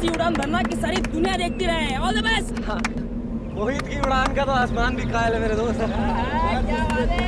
ऐसी उड़ान भरना कि सारी दुनिया देखती रहे। All the best. मोहित की उड़ान का तो आसमान भी कायल है मेरे दोस्त। क्या बात है।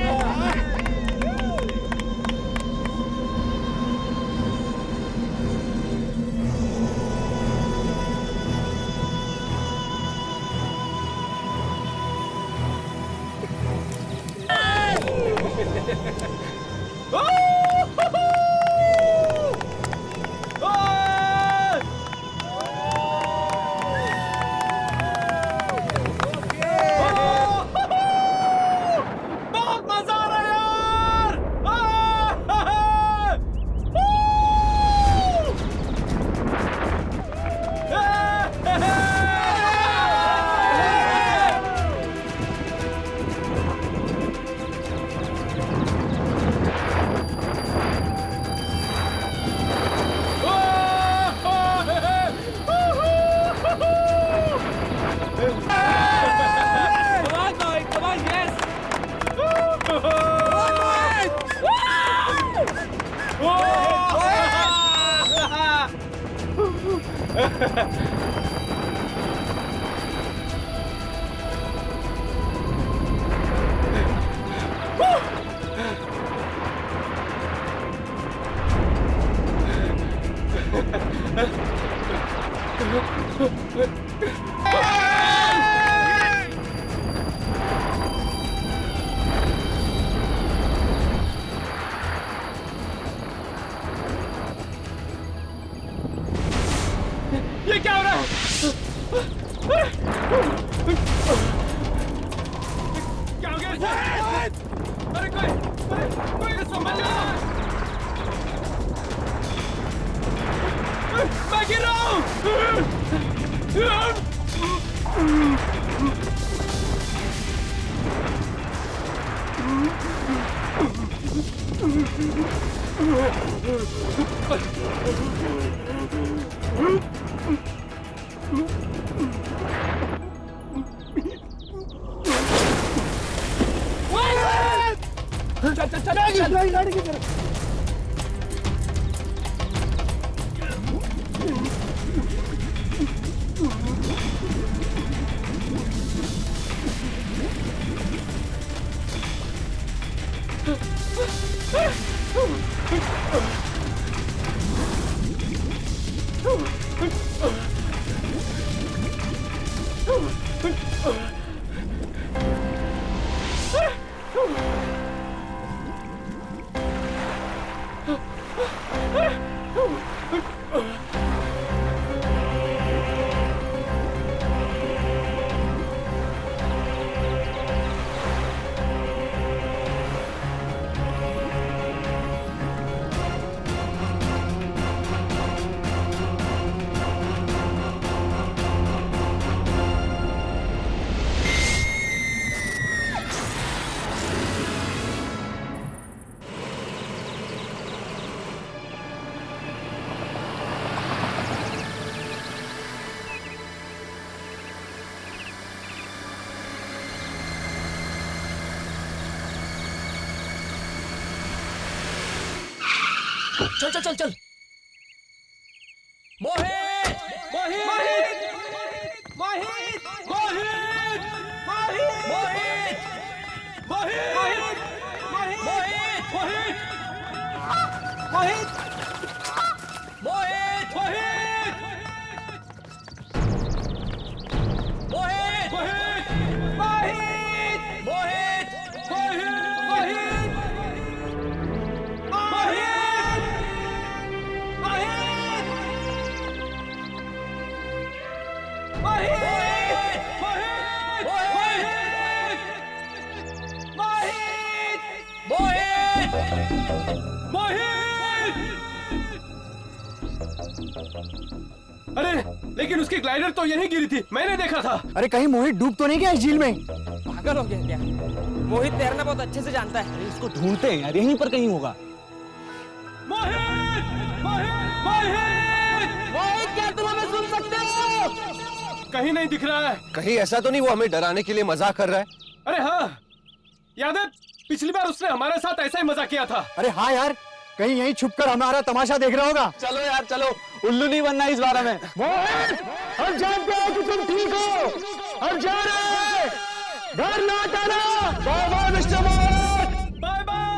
ये क्या हो रहा है? क्या हो गया? अरे कोई संभल जा! मैं गिर रहा हूँ! गाड़ी की तरफ। चल चल चल चल। मोहित मोहित मोहित मोहित मोहित मोहित मोहित मोहित मोहित अरे लेकिन उसकी ग्लाइडर तो यहीं गिरी थी, मैंने देखा था। अरे कहीं मोहित डूब तो नहीं गया इस झील में? पागल हो गया क्या? मोहित तैरना बहुत अच्छे से जानता है। इसको ढूंढते हैं यार, यहीं पर कहीं होगा। मोहित मोहित मोहित मोहित क्या तुम हमें सुन सकते हो? कहीं नहीं दिख रहा है। कहीं ऐसा तो नहीं वो हमें डराने के लिए मजाक कर रहा है? अरे हाँ, याद है पिछली बार उसने हमारे साथ ऐसा ही मजाक किया था। अरे हाँ यार, कहीं यहीं छुपकर हमारा तमाशा देख रहा होगा। चलो यार चलो, उल्लू नहीं बनना इस बारे में। मोहित, हम जानते हैं कि तुम ठीक हो। हम जा रहे हैं, घर लौट आना। बाय बाय मिस्टर मोहित। बाय बाय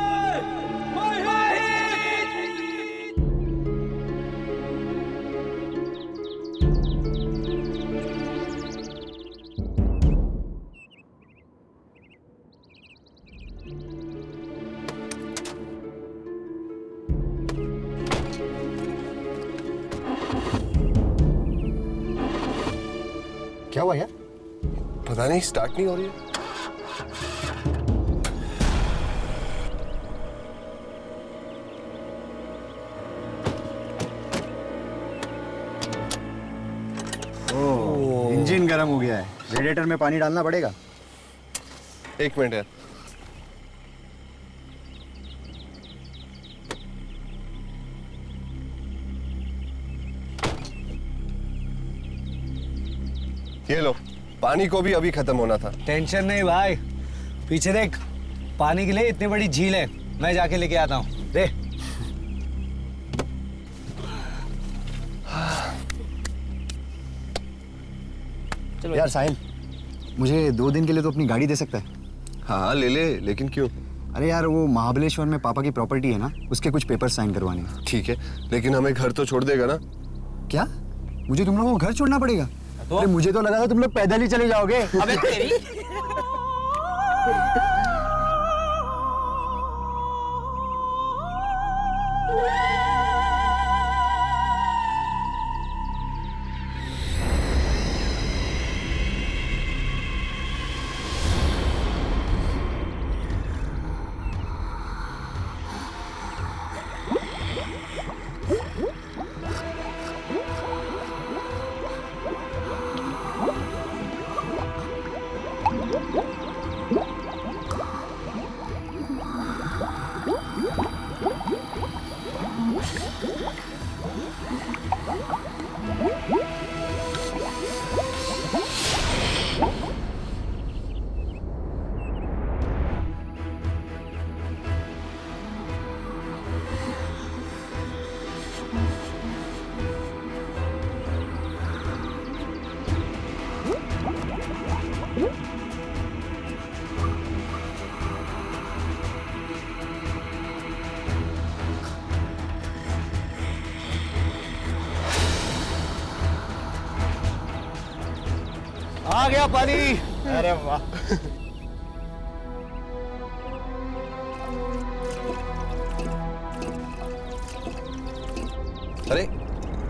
क्या हुआ यार? पता नहीं, स्टार्ट नहीं हो रही है। इंजन गर्म हो गया है, रेडिएटर में पानी डालना पड़ेगा। एक मिनट यार। ये लो, पानी को भी अभी खत्म होना था। टेंशन नहीं भाई, पीछे देख, पानी के लिए इतनी बड़ी झील है, मैं जाके लेके आता हूँ। दे। चलो यार साहिल, मुझे 2 दिन के लिए तो अपनी गाड़ी दे सकता है? हाँ ले ले, लेकिन क्यों? अरे यार, वो महाबलेश्वर में पापा की प्रॉपर्टी है ना, उसके कुछ पेपर साइन करवाने हैं। ठीक है, लेकिन हमें घर तो छोड़ देगा ना? क्या? मुझे तुम लोगों को घर छोड़ना पड़ेगा? अरे मुझे तो लगा था तुम लोग पैदल ही चले जाओगे। अबे तेरी आ गया पानी। अरे वाह। अरे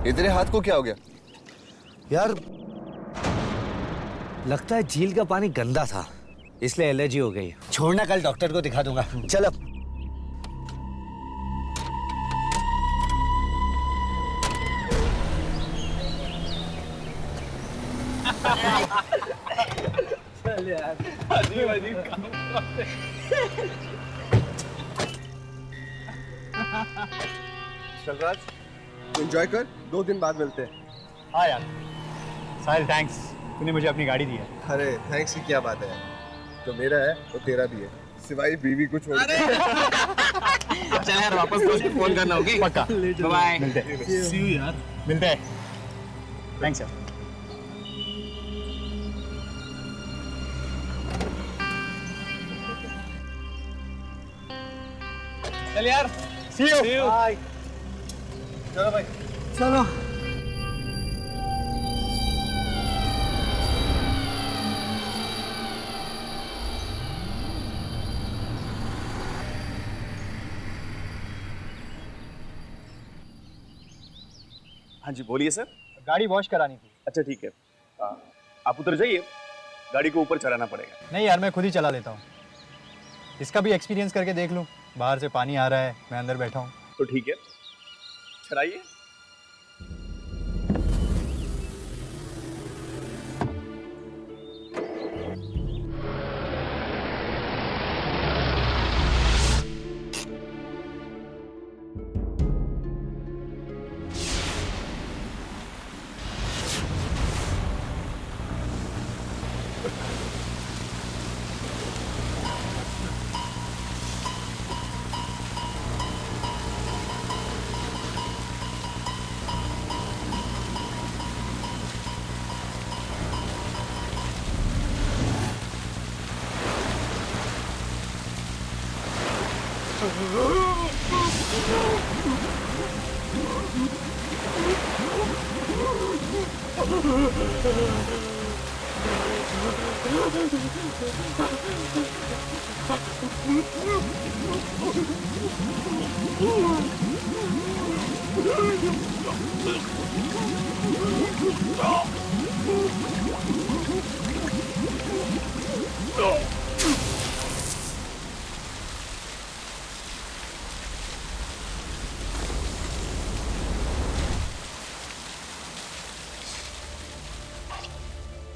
ये तेरे हाथ को क्या हो गया? यार लगता है झील का पानी गंदा था, इसलिए एलर्जी हो गई। छोड़ना, कल डॉक्टर को दिखा दूंगा। चल अब। चल यार, अजीब अजीब काम करते। चल राज, एंजॉय कर, 2 दिन बाद मिलते हैं। हाँ यार साहिल, थैंक्स, तूने मुझे अपनी गाड़ी दी है। अरे थैंक्स की क्या बात है यार, जो मेरा है वो तेरा भी है, सिवाय बीवी को छोड़ के। चल यार, वापस दोस्त को फोन करना होगी। पक्का। बाय। मिलते हैं। सी यू यार। मिलते हैं। थैंक्स यार। चल यार, सी यू। बाय। चलो भाई। चलो। हाँ जी बोलिए सर। गाड़ी वॉश करानी थी। अच्छा ठीक है, आप उतर जाइए, गाड़ी को ऊपर चढ़ाना पड़ेगा। नहीं यार, मैं खुद ही चला लेता हूँ। इसका भी एक्सपीरियंस करके देख लूँ। बाहर से पानी आ रहा है, मैं अंदर बैठा हूँ। तो ठीक है, चढ़ाइए।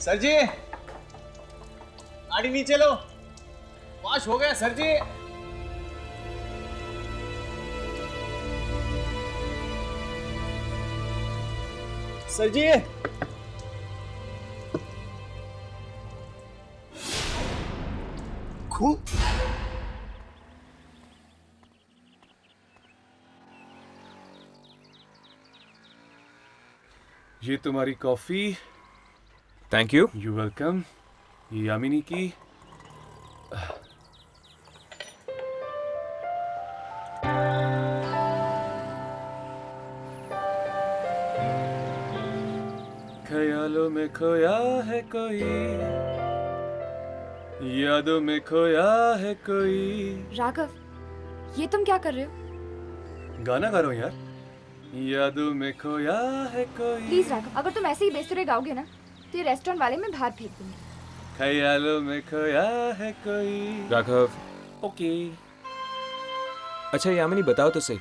सर जी, गाड़ी नीचे लो। वॉश हो गया सर जी। सर जी, खून। ये तुम्हारी coffee. Thank you. You welcome. Yamini की। ख्यालों में खोया है कोई, यादों में खोया है कोई। राघव, ये तुम क्या कर रहे हो? गाना गा रहा हूँ यार। यादों में खोया है कोई। प्लीज राघव, अगर तुम ऐसे ही बेसुरे गाओगे ना तो ये रेस्टोरेंट वाले मैं बाहर फेंक दूंगी। ख्यालों में खोया है कोई। राघव, ओके। अच्छा यामिनी बताओ तो सही,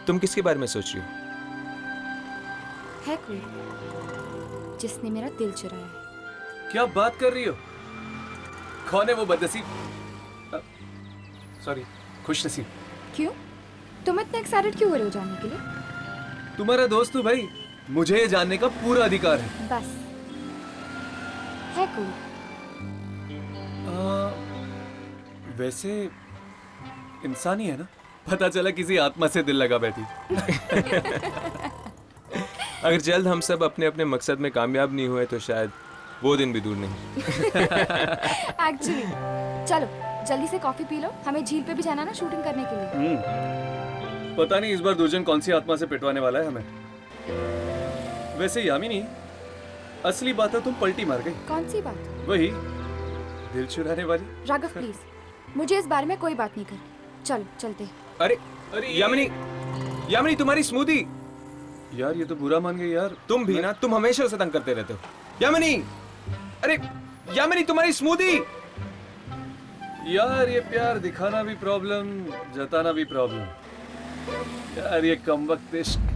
तुम किसके बारे में सोच रही हो? है कोई जिसने मेरा दिल चुराया है। क्या बात कर रही हो? कौन है वो बदनसीब? सॉरी, खुशनसीब। क्यों? तुम इतने एक्साइटेड क्यों हो रहे हो जानने के लिए? तुम्हारा दोस्त हूँ भाई, मुझे ये जानने का पूरा अधिकार है। बस है कोई? वैसे इंसान ही है ना? पता चला किसी आत्मा से दिल लगा बैठी। अगर जल्द हम सब अपने अपने मकसद में कामयाब नहीं हुए तो शायद वो दिन भी दूर नहीं। एक्चुअली चलो जल्दी से कॉफी पी लो, हमें झील पे भी जाना ना शूटिंग करने के लिए। पता नहीं इस बार दुर्जन कौन सी आत्मा से पिटवाने वाला है हमें। वैसे यामिनी, असली बात है तुम पलटी मार गई। कौन सी बात? वही दिल चुराने वाली। राघव प्लीज, मुझे इस बारे में कोई बात नहीं करनी। चलो चलते। अरे अरे यामिनी, यामिनी तुम्हारी स्मूदी। यार ये तो बुरा मान गई यार। तुम भी ना, तुम हमेशा उसे तंग करते रहते हो। यामिनी, अरे यामिनी तुम्हारी स्मूदी। यार ये प्यार दिखाना भी प्रॉब्लम, जताना भी प्रॉब्लम। यार ये कमबख्त इश्क।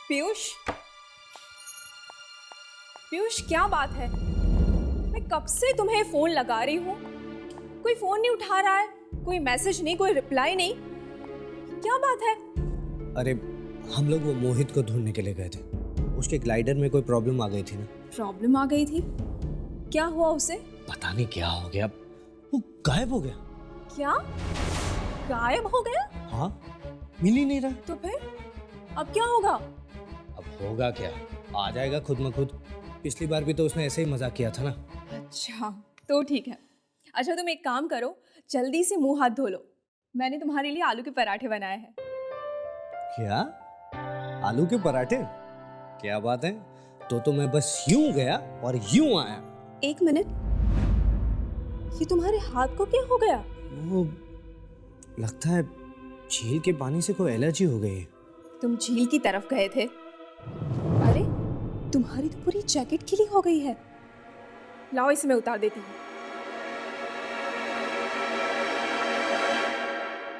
पीयूष, पीयूष क्या बात है? मैं कब से तुम्हें फोन लगा रही हूँ, कोई फोन नहीं उठा रहा है, कोई मैसेज नहीं, कोई रिप्लाई नहीं। क्या बात है? अरे हम लोग वो मोहित को ढूंढने के लिए गए थे, उसके ग्लाइडर में कोई प्रॉब्लम आ गई थी ना। प्रॉब्लम आ गई थी? क्या हुआ उसे? पता नहीं क्या हो गया, वो गायब हो गया। क्या गायब हो गया? हाँ, मिल ही नहीं रहा। तो फिर अब क्या होगा? अब होगा क्या, आ जाएगा खुद म खुद। पिछली बार भी तो उसने ऐसे ही मजाक किया था ना। अच्छा तो ठीक है। अच्छा तुम एक काम करो, जल्दी से मुंह हाथ धो लो, मैंने तुम्हारे लिए आलू के पराठे बनाए हैं। क्या? आलू के पराठे? क्या बात है, तो मैं बस यूं गया और यूं आया। एक मिनट, ये तुम्हारे हाथ को क्या हो गया? वो लगता है झील के पानी से कोई एलर्जी हो गई है। तुम झील की तरफ गए थे? अरे तुम्हारी तो पूरी जैकेट गीली हो गई है। लाओ इसे मैं उतार देती हूँ।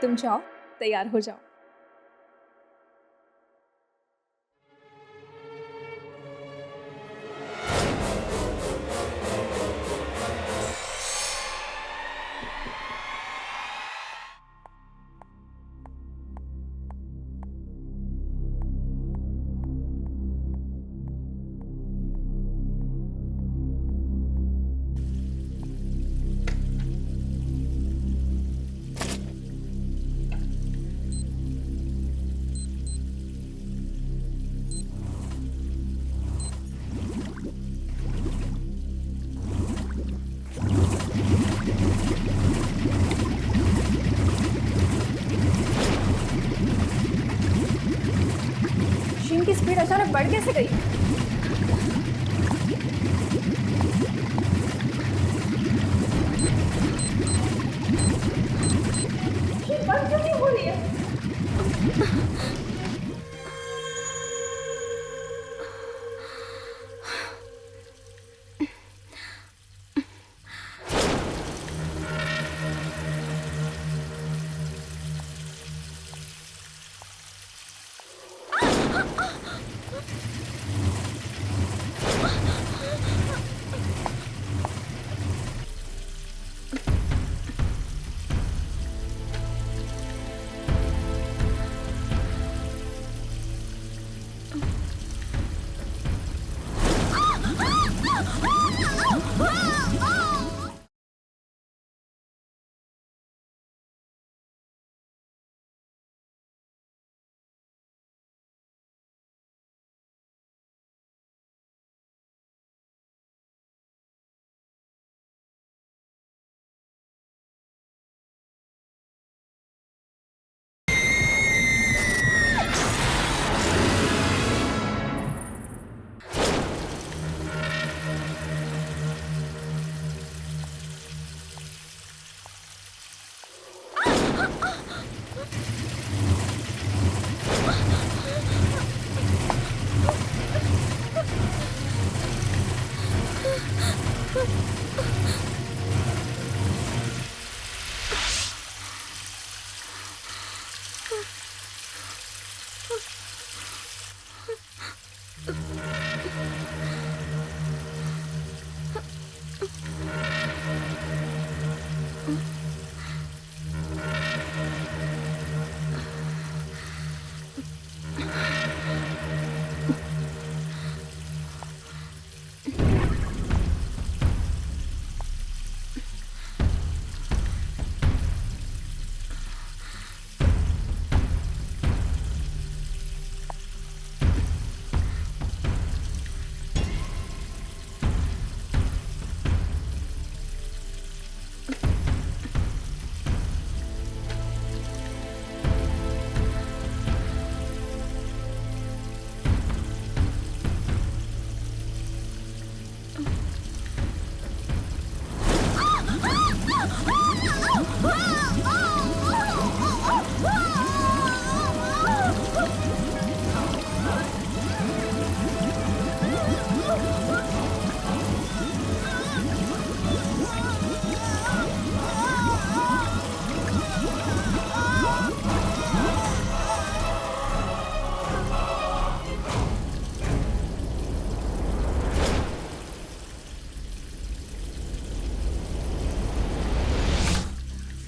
तुम जाओ, तैयार हो जाओ। बढ़ कैसे गई? ये बंद क्यों नहीं हो रही है?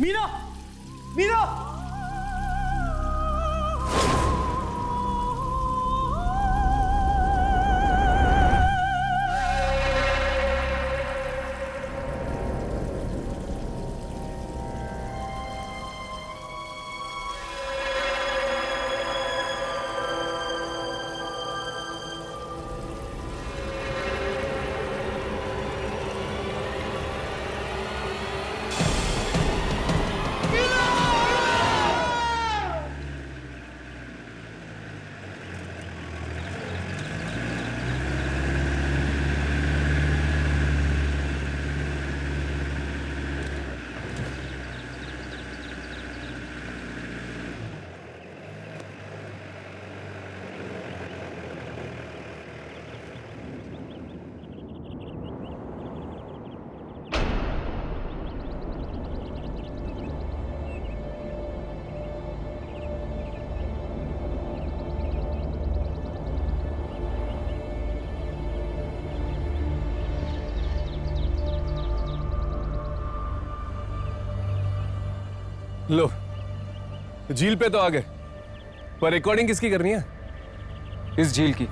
मीना, मीना, लो, झील पे तो आ गए, पर रिकॉर्डिंग किसकी करनी है? इस झील की।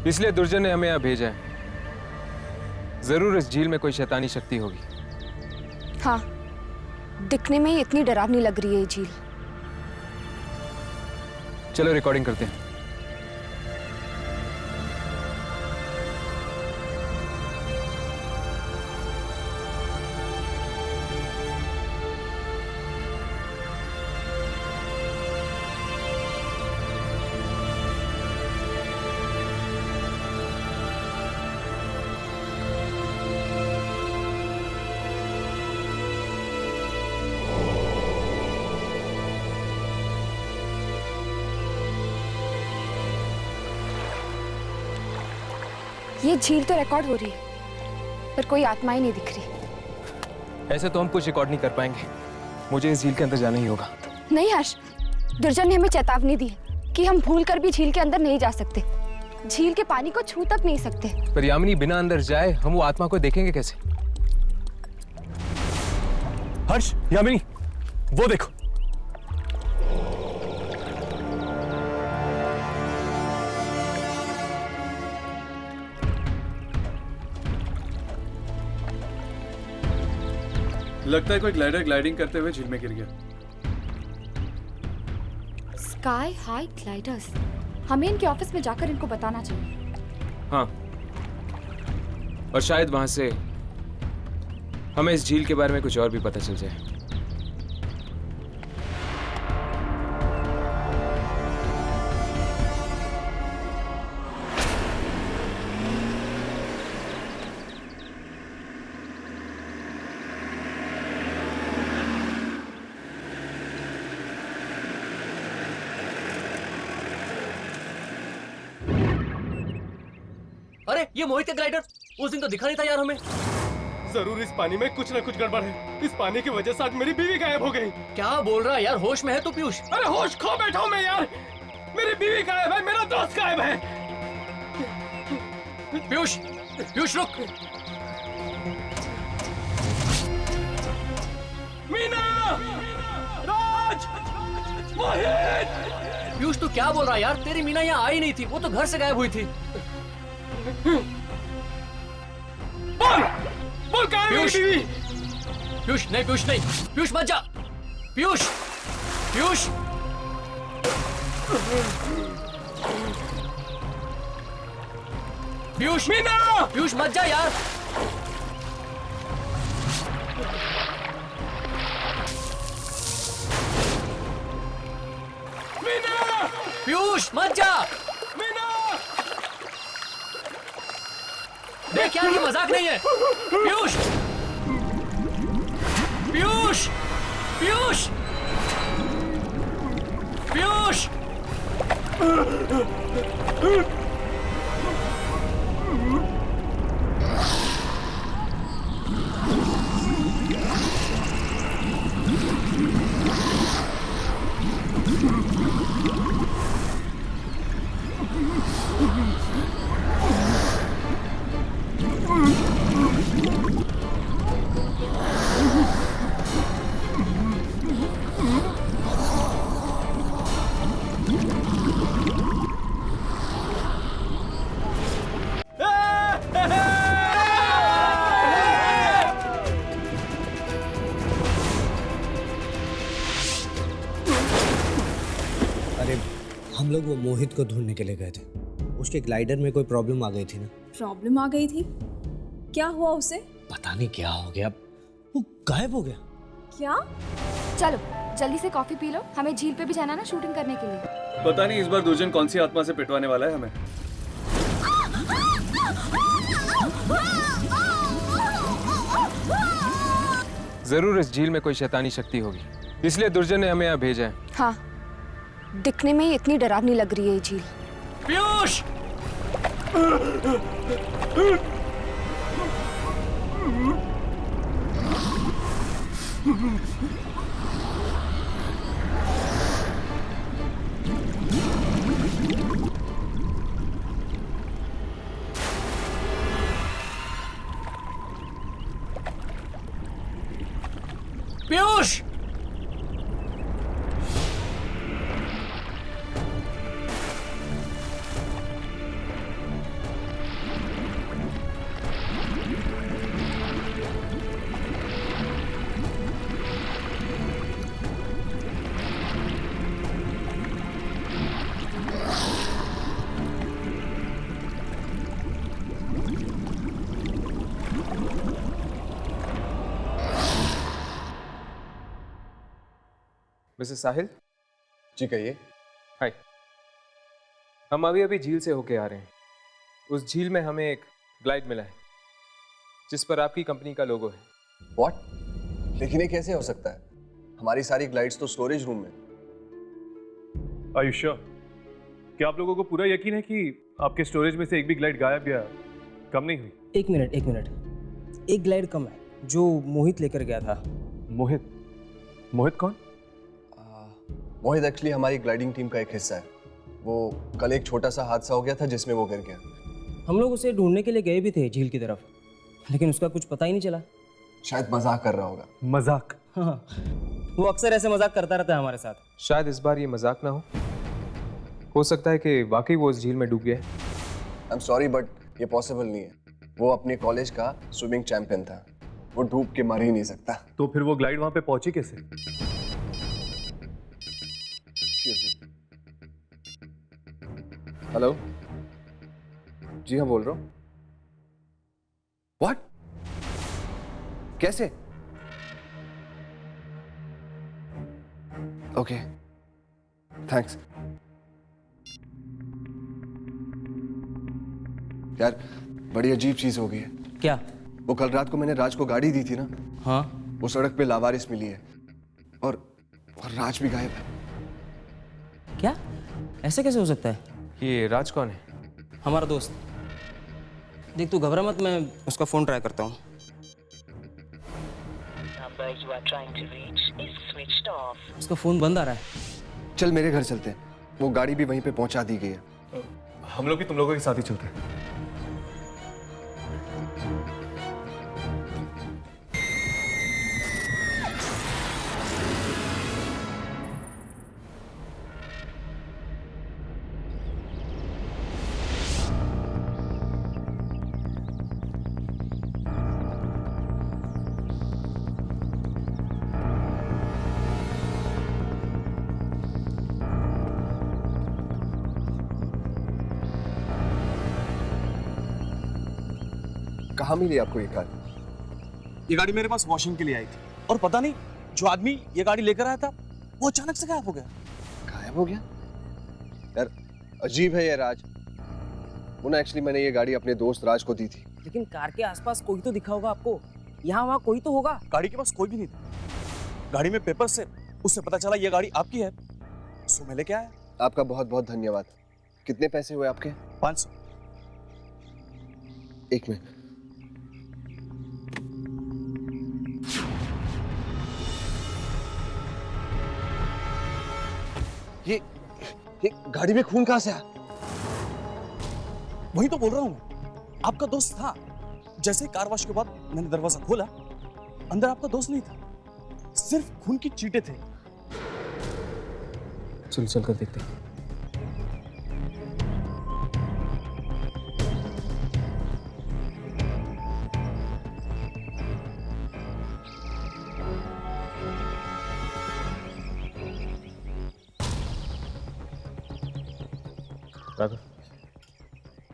इसलिए दुर्जन ने हमें यहाँ भेजा है। जरूर इस झील में कोई शैतानी शक्ति होगी। हाँ, दिखने में ही इतनी डरावनी लग रही है ये झील। चलो रिकॉर्डिंग करते हैं। ये झील तो रिकॉर्ड हो रही है पर कोई आत्मा ही नहीं दिख रही। ऐसे तो हम कुछ रिकॉर्ड नहीं कर पाएंगे। मुझे इस झील के अंदर जाना ही होगा। नहीं हर्ष, दुर्जन ने हमें चेतावनी दी है कि हम भूल कर भी झील के अंदर नहीं जा सकते, झील के पानी को छू तक नहीं सकते। पर यामिनी बिना अंदर जाए हम वो आत्मा को देखेंगे कैसे? हर्ष, यामिनी, वो देखो। लगता है कोई ग्लाइडर ग्लाइडिंग करते हुए झील में गिर गया। स्काई हाई ग्लाइडर्स, हमें इनके ऑफिस में जाकर इनको बताना चाहिए। हाँ, और शायद वहां से हमें इस झील के बारे में कुछ और भी पता चल जाए। अरे ये मोहित का ग्लाइडर उस दिन तो दिखा नहीं था यार हमें। जरूर इस पानी में कुछ ना कुछ गड़बड़ है। इस पानी की वजह से आज मेरी बीवी गायब हो गई। क्या बोल रहा है यार, होश में है तू पीयूष? अरे होश खो बैठा हूं मैं यार। मेरी बीवी गायब है, मेरा दोस्त गायब है। पीयूष, पीयूष रुक। मीना, राज, मोहित। पीयूष तू क्या बोल रहा है यार? तेरी मीना यहाँ आई नहीं थी, वो तो घर से गायब हुई थी। बोल, बोल कहाँ है मेरी बीवी? पीयूष नहीं, पीयूष नहीं, पीयूष मत जा। पीयूष, पीयूष, पीयूष, मीना, पीयूष मत जा यार। मीना, पीयूष मत जा। मीना। देख यार, ये मजाक नहीं है। पीयूष, पीयूष, पीयूष, पीयूष। अरे हम लोग वो मोहित को ढूंढने के लिए गए थे, उसके ग्लाइडर में कोई प्रॉब्लम आ गई थी ना। प्रॉब्लम आ गई थी? क्या हुआ उसे? पता नहीं क्या हो गया, वो गायब हो गया। क्या? चलो जल्दी से कॉफी पी लो, हमें झील पे भी जाना ना शूटिंग करने के लिए। पता नहीं इस बार दुर्जन कौन सी आत्मा से पिटवाने वाला है हमें। जरूर इस झील में कोई शैतानी शक्ति होगी, इसलिए दुर्जन ने हमें यहाँ भेजा है। हाँ, दिखने में ही इतनी डरावनी लग रही है ये झील। पीयूष, पीयूष, मिसेस साहिल। जी कहिए। हाय, हम अभी अभी झील से होके आ रहे हैं। उस झील में हमें एक ग्लाइड मिला है जिस पर आपकी कंपनी का लोगो है। व्हाट? लेकिन ये कैसे हो सकता है? हमारी सारी ग्लाइड्स तो स्टोरेज रूम में। Are you sure? क्या आप लोगों को पूरा यकीन है कि आपके स्टोरेज में से एक भी ग्लाइड गायब या कम नहीं हुई? एक मिनट एक ग्लाइड कम है जो मोहित लेकर गया था। मोहित? मोहित कौन? मोहित एक्चुअली हमारी ग्लाइडिंग टीम का एक हिस्सा है। वो कल एक छोटा सा हादसा हो गया था जिसमें वो गिर गया। हम लोग उसे ढूंढने के लिए गए भी थे झील की तरफ, लेकिन उसका कुछ पता ही नहीं चला। शायद मजाक कर रहा होगा। मजाक? हाँ, वो अक्सर ऐसे मजाक करता रहता है हमारे साथ। शायद इस बार ये मजाक ना हो सकता है कि वाकई वो उस झील में डूब गया है। आई एम सॉरी बट ये पॉसिबल नहीं है। वो अपने कॉलेज का स्विमिंग चैंपियन था, वो डूब के मर ही नहीं सकता। तो फिर वो ग्लाइड वहां पे पहुंची कैसे? हेलो, जी हाँ बोल रहा हूँ। व्हाट? कैसे? Okay, thanks. यार बड़ी अजीब चीज हो गई है। क्या? वो कल रात को मैंने राज को गाड़ी दी थी ना, हाँ, वो सड़क पे लावारिस मिली है और राज भी गायब है। क्या? ऐसे कैसे हो सकता है? ये राज कौन है? हमारा दोस्त। देख तू घबरा मत, मैं उसका फोन ट्राई करता हूँ। उसका फोन बंद आ रहा है। चल मेरे घर चलते हैं, वो गाड़ी भी वहीं पे पहुंचा दी गई है। हम लोग भी तुम लोगों के साथ ही चलते हैं। कहाँ मिली आपको ये कार? ये गाड़ी मेरे पास वॉशिंग के लिए आई थी और पता नहीं जो आदमी ये गाड़ी लेकर आया था वो अचानक से गायब हो गया। गायब हो गया? यार अजीब है ये राज। वो ना एक्चुअली मैंने ये गाड़ी अपने दोस्त राज को दी थी। लेकिन कार के आसपास कोई तो दिखा होगा आपको, यहाँ वहाँ कोई तो होगा। गाड़ी के पास कोई भी नहीं था। गाड़ी में पेपर से उससे पता चला ये गाड़ी आपकी है, सो मैं लेके आया। आपका बहुत बहुत धन्यवाद। कितने पैसे हुए आपके? 500। एक मिनट। ये गाड़ी में खून कहाँ से आया? वही तो बोल रहा हूँ मैं, आपका दोस्त था। जैसे कार वॉश के बाद मैंने दरवाजा खोला, अंदर आपका दोस्त नहीं था, सिर्फ खून की चींटे थे। चल कर देखते हैं।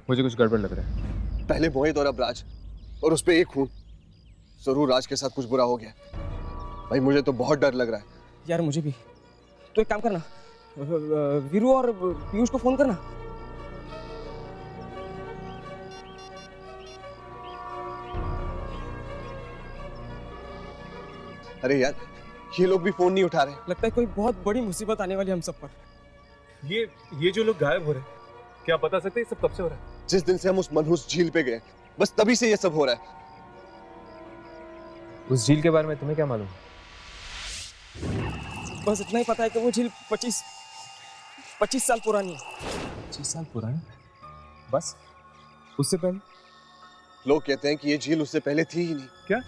मुझे कुछ गड़बड़ लग रहा है। पहले मोहित और अब राज, और उस पे एक खून। जरूर राज के साथ कुछ बुरा हो गया। भाई मुझे तो बहुत डर लग रहा है। यार मुझे भी। तो एक काम करना, वीरू और पीयूष को फोन करना। अरे यार ये लोग भी फोन नहीं उठा रहे। लगता है कोई बहुत बड़ी मुसीबत आने वाली हम सब पर। ये जो लोग गायब हो रहे हैं, क्या आप बता सकते हैं सब कब से हो रहा है? जिस दिन से हम उस मनहूस झील पे गए, बस तभी से ये सब हो रहा है। उस झील के बारे में तुम्हें क्या मालूम? बस इतना ही पता है कि वो झील 25 साल पुरानी है। 25 साल पुरानी? बस? उससे पहले? लोग कहते हैं कि ये झील उससे पहले थी ही नहीं। क्या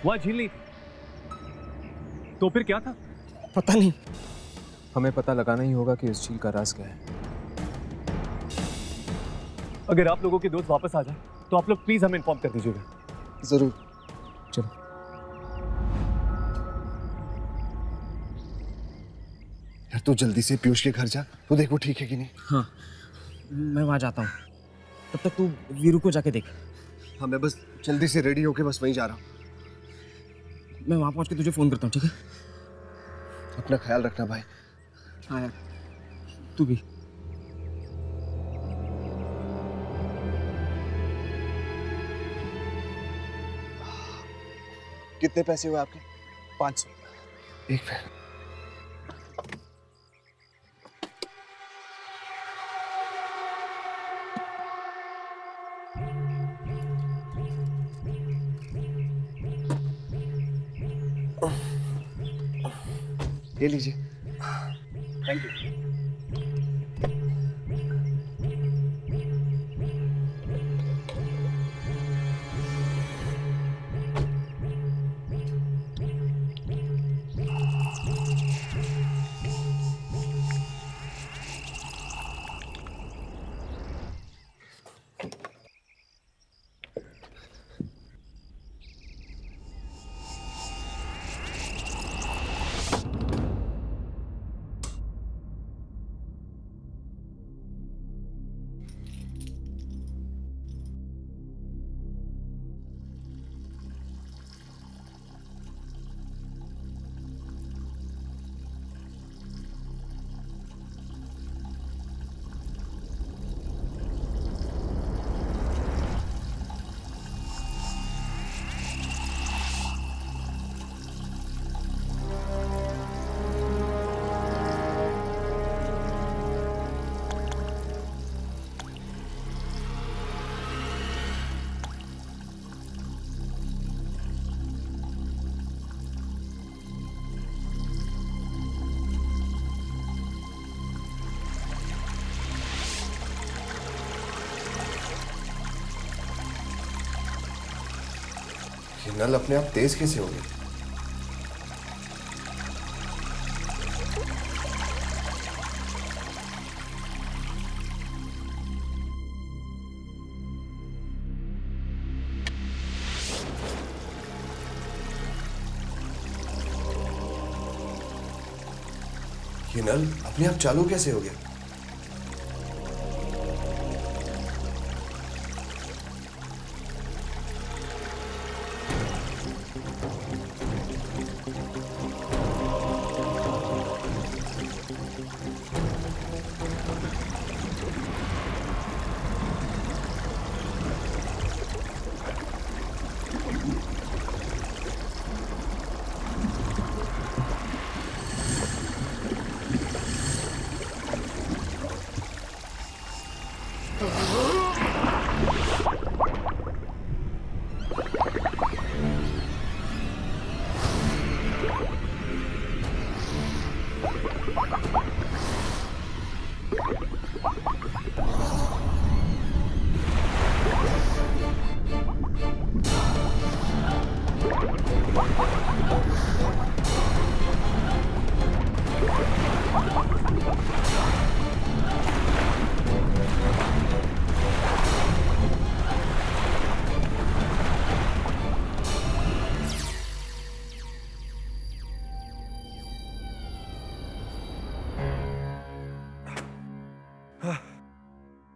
वहां झील नहीं थी? तो फिर क्या था? पता नहीं। हमें पता लगाना ही होगा कि उस झील का राज क्या है। अगर आप लोगों के दोस्त वापस आ जाए तो आप लोग प्लीज हमें इन्फॉर्म कर दीजिएगा। जरूर। चलो। यार तू जल्दी से पीयूष के घर जा, तो देख वो ठीक है कि नहीं। हाँ, मैं वहां जाता हूँ। तब तक तू वीरू को जाके देख। हाँ मैं बस जल्दी से रेडी होके बस वहीं जा रहा हूँ। मैं वहां पहुंच के तुझे फोन करता हूँ, ठीक है? अपना ख्याल रखना भाई। हाँ यार, तू भी। कितने पैसे हुए आपके? 500। एक मिनट। ये लीजिए। Thank you. ये नल अपने आप तेज कैसे हो गए? ये नल अपने आप चालू कैसे हो गया?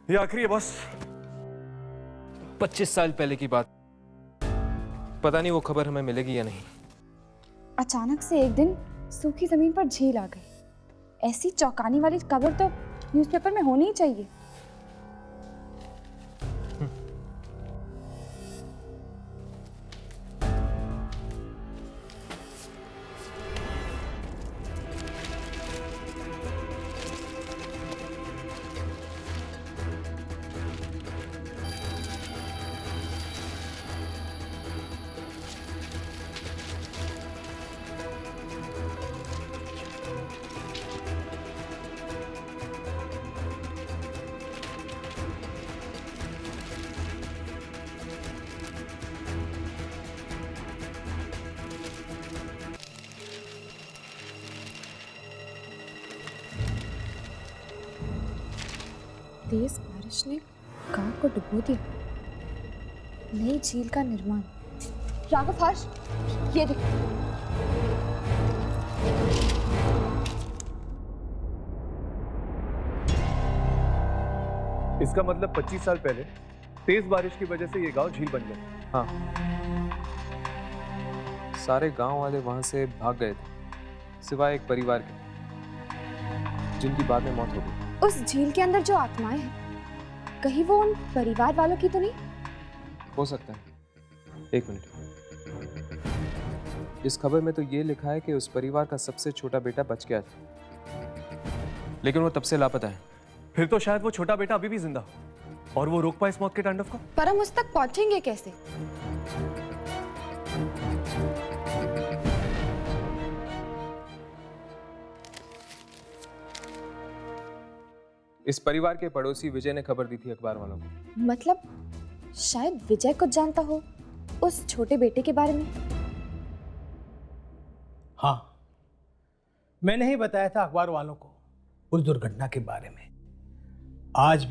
ये आखिरी है बॉस। 25 साल पहले की बात, पता नहीं वो खबर हमें मिलेगी या नहीं। अचानक से एक दिन सूखी जमीन पर झील आ गई। ऐसी चौंकाने वाली खबर तो न्यूज़पेपर में होनी ही चाहिए। तेज बारिश ने गांव को डुबो दिया। नई झील का निर्माण। राघव हर्ष, ये देख। इसका मतलब 25 साल पहले तेज बारिश की वजह से ये गांव झील बन गया। हाँ, सारे गांव वाले वहां से भाग गए थे, सिवाय एक परिवार के, जिनकी बाद में मौत हो गई। उस झील के अंदर जो आत्माएं हैं, कहीं वो उन परिवार वालों की तो नहीं? हो सकता है। एक मिनट, इस खबर में तो ये लिखा है कि उस परिवार का सबसे छोटा बेटा बच गया था, लेकिन वो तब से लापता है। फिर तो शायद वो छोटा बेटा अभी भी जिंदा हो और वो रोक पाए इस मौत के तांडव को। पर हम उस तक पहुंचेंगे कैसे? इस परिवार के पड़ोसी विजय ने खबर दी थी अखबार वालों को। मतलब शायद विजय कुछ जानता हो उस छोटे बेटे के बारे में। हाँ, मैंने ही बताया था अखबार वालों को उस दुर्घटना के बारे में। आज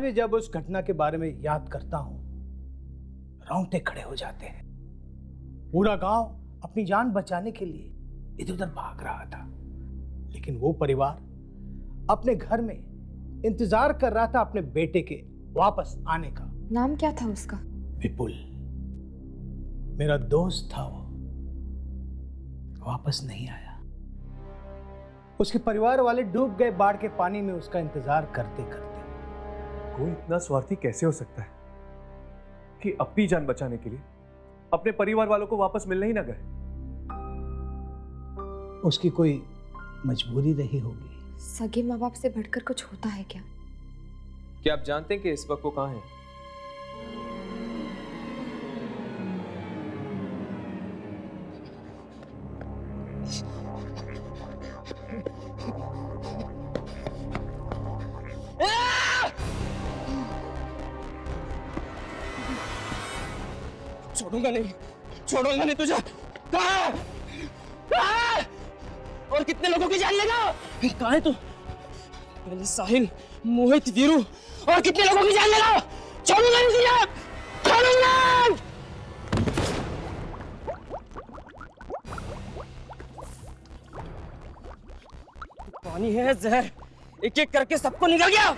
भी जब उस घटना के बारे में याद करता हूं, रोंगटे खड़े हो जाते हैं। पूरा गांव अपनी जान बचाने के लिए इधर उधर भाग रहा था, लेकिन वो परिवार अपने घर में इंतजार कर रहा था अपने बेटे के वापस आने का। नाम क्या था उसका? विपुल। मेरा दोस्त था वो, वापस नहीं आया। उसके परिवार वाले डूब गए बाढ़ के पानी में उसका इंतजार करते करते। कोई इतना स्वार्थी कैसे हो सकता है कि अपनी जान बचाने के लिए अपने परिवार वालों को वापस मिलने ही ना गए? उसकी कोई मजबूरी रही होगी। सगे माँ बाप से बढ़कर कुछ होता है क्या? क्या आप जानते हैं कि इस वक्त वो कहाँ है? छोड़ूंगा नहीं तुझे। कहाँ? और कितने लोगों की जान लेगा? कहाँ है तू? पहले साहिल, मोहित, वीरू और कितने लोगों की जान लेगा? छोड़ूंगा नहीं तुझे, छोड़ूंगा। पानी है जहर, एक एक करके सबको निकल गया।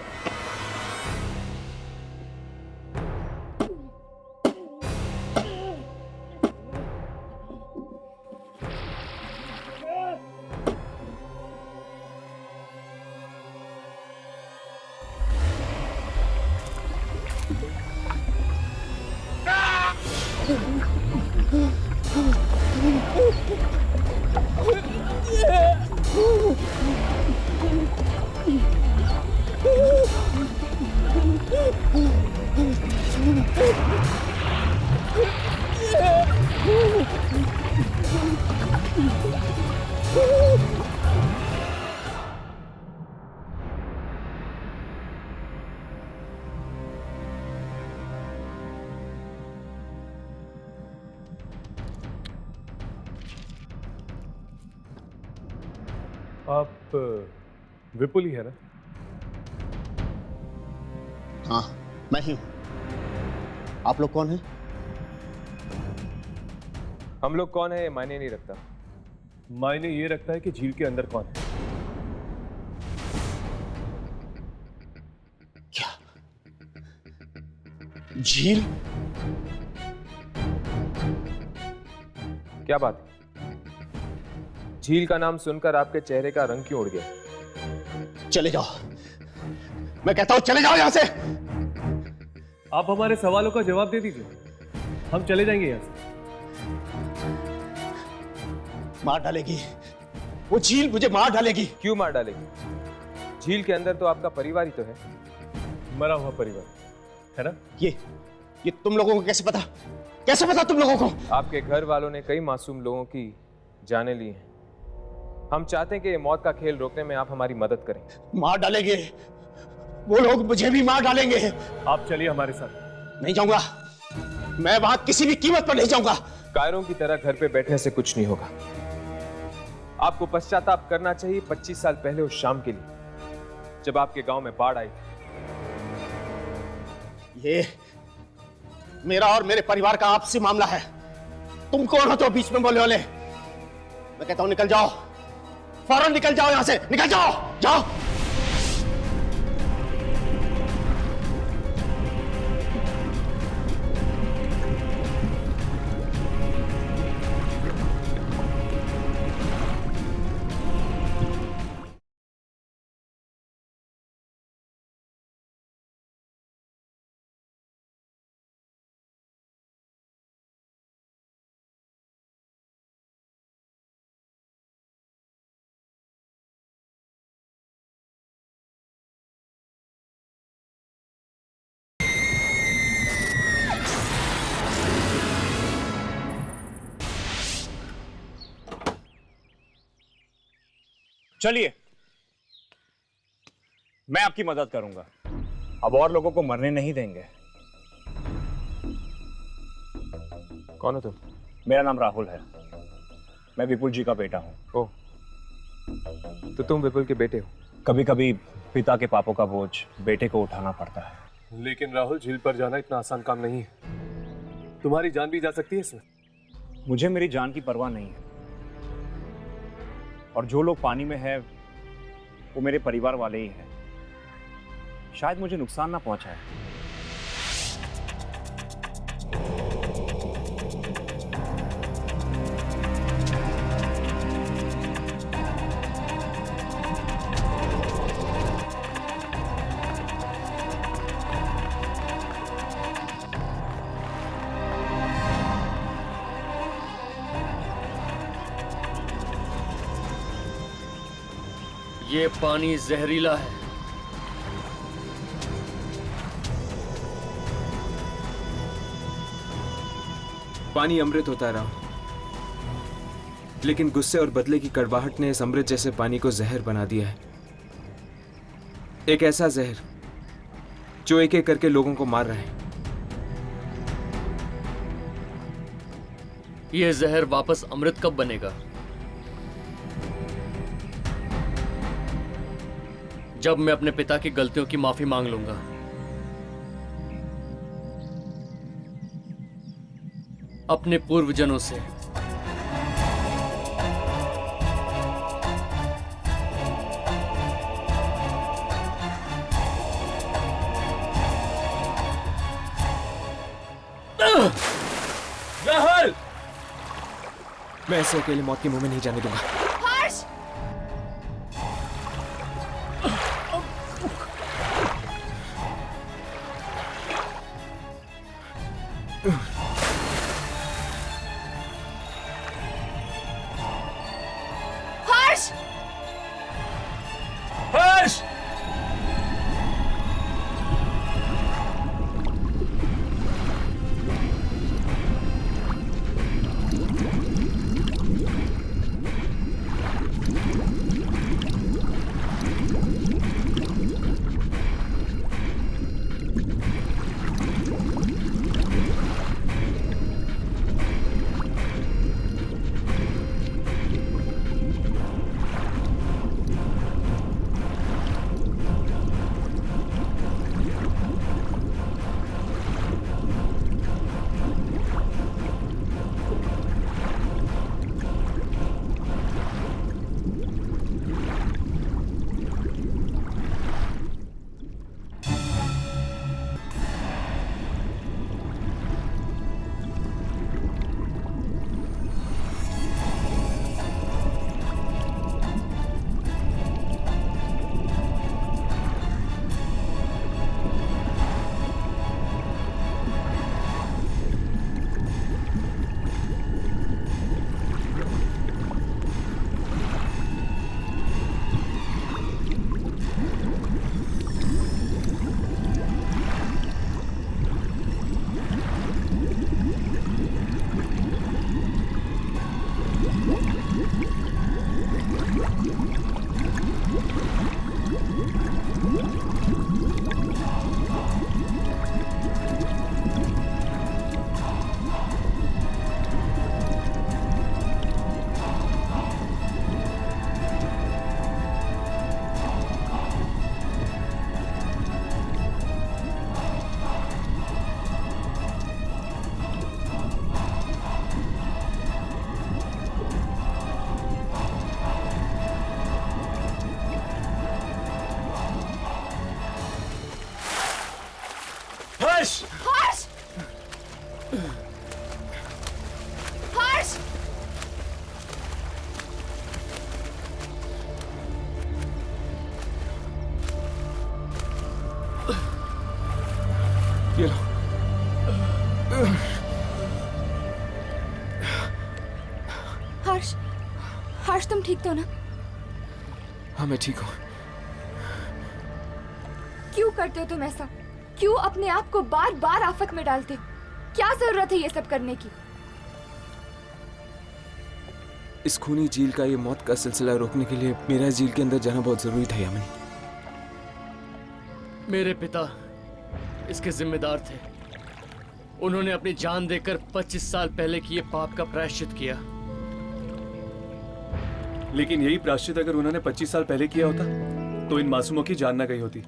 आप विपुल ही है ना? हाँ, मैं ही हूं। आप लोग कौन हैं? हम लोग कौन है ये मायने नहीं रखता। मायने ये रखता है कि झील के अंदर कौन है। क्या झील? क्या बात है? झील का नाम सुनकर आपके चेहरे का रंग क्यों उड़ गया? चले जाओ, मैं कहता हूं चले जाओ यहां से। आप हमारे सवालों का जवाब दे दीजिए, हम चले जाएंगे यहां से। मार डालेगी वो झील, मुझे मार डालेगी। क्यों मार डालेगी? झील के अंदर तो आपका परिवार ही तो है। मरा हुआ परिवार है ना? ये तुम लोगों को कैसे पता? कैसे पता तुम लोगों को? आपके घर वालों ने कई मासूम लोगों की जानें ली हैं। हम चाहते हैं कि ये मौत का खेल रोकने में आप हमारी मदद करें। मार डालेंगे वो लोग, मुझे भी मार डालेंगे। आप चलिए हमारे साथ। नहीं जाऊंगा, मैं वहां किसी भी कीमत पर नहीं जाऊंगा। कायरों की तरह घर पे बैठने से कुछ नहीं होगा। आपको पश्चाताप करना चाहिए 25 साल पहले उस शाम के लिए जब आपके गांव में बाढ़ आई थी। ये मेरा और मेरे परिवार का आपसी मामला है। तुम कौन हो तो बीच में बोले वाले? मैं कहता हूं निकल जाओ, फौरन निकल जाओ यहां से, निकल जाओ, जाओ। चलिए। मैं आपकी मदद करूंगा। अब और लोगों को मरने नहीं देंगे। कौन हो तुम? मेरा नाम राहुल है। मैं विपुल जी का बेटा हूँ। ओह, तो तुम विपुल के बेटे हो? कभी कभी पिता के पापों का बोझ बेटे को उठाना पड़ता है। लेकिन राहुल, झील पर जाना इतना आसान काम नहीं है। तुम्हारी जान भी जा सकती है इसमें। मुझे मेरी जान की परवाह नहीं है, और जो लोग पानी में है वो मेरे परिवार वाले ही हैं। शायद मुझे नुकसान ना पहुंचाए। ये पानी जहरीला है। पानी अमृत होता है राहुल, लेकिन गुस्से और बदले की कड़वाहट ने इस अमृत जैसे पानी को जहर बना दिया है। एक ऐसा जहर जो एक एक करके लोगों को मार रहा है। ये जहर वापस अमृत कब बनेगा? जब मैं अपने पिता की गलतियों की माफी मांग लूंगा। अपने पूर्वजनों से। राहुल, मैं ऐसे अकेले मौत के मुंह में नहीं जाने दूंगा। हर्ष! हर्ष! हर्ष! हर्ष! हर्ष! हर्ष! ये लो। हर्ष, हर्ष तुम ठीक तो ना? हाँ मैं ठीक हूँ। क्यों करते हो तुम ऐसा? क्यों अपने आप को बार बार आफत में डालते हो? क्या जरूरत है ये सब करने की? इस खूनी झील का ये मौत का सिलसिला रोकने के लिए मेरा झील के अंदर जाना बहुत जरूरी था यामिनी। मेरे पिता इसके जिम्मेदार थे। उन्होंने अपनी जान देकर 25 साल पहले किए पाप का प्रायश्चित किया। लेकिन यही प्रायश्चित अगर उन्होंने 25 साल पहले किया होता तो इन मासूमों की जान न गई होती।